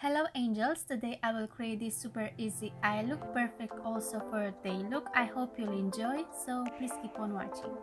Hello angels, today I will create this super easy eye look, perfect also for a day look. I hope you'll enjoy, so please keep on watching.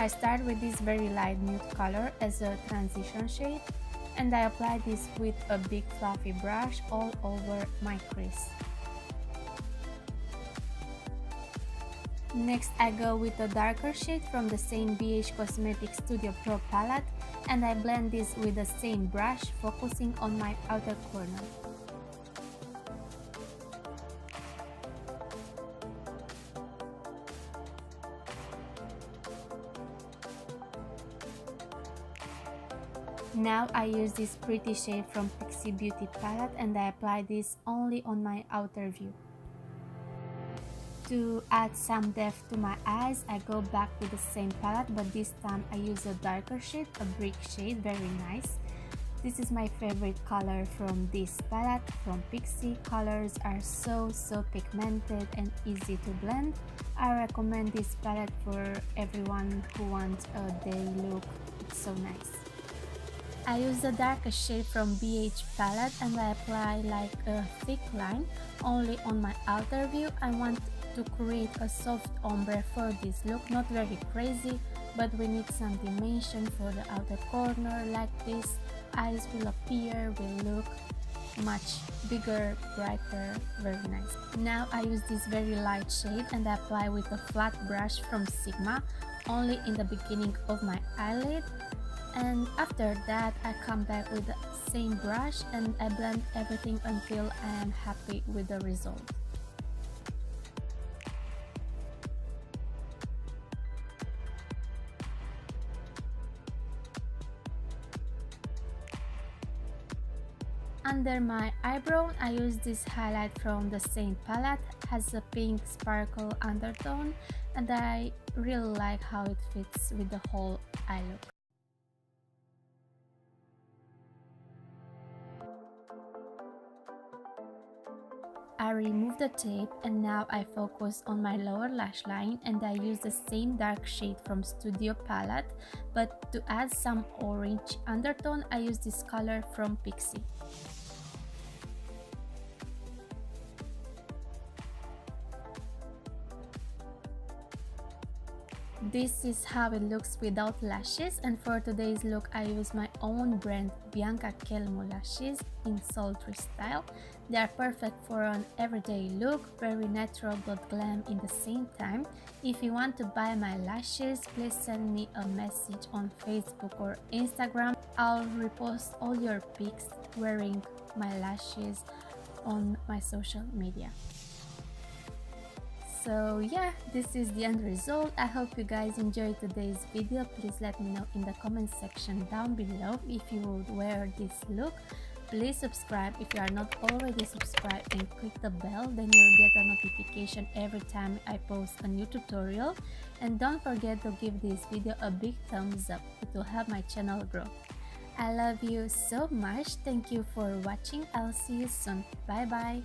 I start with this very light nude color as a transition shade, and I apply this with a big fluffy brush all over my crease. Next I go with a darker shade from the same BH Cosmetics Studio Pro palette, and I blend this with the same brush, focusing on my outer corner. Now I use this pretty shade from Pixi Beauty palette, and I apply this only on my outer view. To add some depth to my eyes, I go back with the same palette, but this time I use a darker shade, a brick shade, very nice. This is my favorite color from this palette from Pixi. Colors are so pigmented and easy to blend. I recommend this palette for everyone who wants a day look. It's so nice. I use the darkest shade from BH palette, and I apply like a thick line only on my outer view. I want to create a soft ombre for this look, not very crazy, but we need some dimension for the outer corner. Like this, eyes will appear, will look much bigger, brighter, very nice. Now I use this very light shade, and I apply with a flat brush from Sigma only in the beginning of my eyelid. And after that I come back with the same brush and I blend everything until I am happy with the result. Under my eyebrow, I use this highlight from the same palette, has a pink sparkle undertone, and I really like how it fits with the whole eye look. I remove the tape, and now I focus on my lower lash line, and I use the same dark shade from Studio palette, but to add some orange undertone I use this color from Pixi. This is how it looks without lashes, and for today's look I use my own brand Bianca Kelmo lashes in sultry style. They are perfect for an everyday look, very natural but glam in the same time. If you want to buy my lashes, please send me a message on Facebook or Instagram. I'll repost all your pics wearing my lashes on my social media. So yeah, this is the end result. I hope you guys enjoyed today's video. Please let me know in the comment section down below if you would wear this look. Please subscribe if you are not already subscribed, and click the bell, then you'll get a notification every time I post a new tutorial. And don't forget to give this video a big thumbs up. It will help my channel grow. I love you so much. Thank you for watching. I'll see you soon. Bye bye.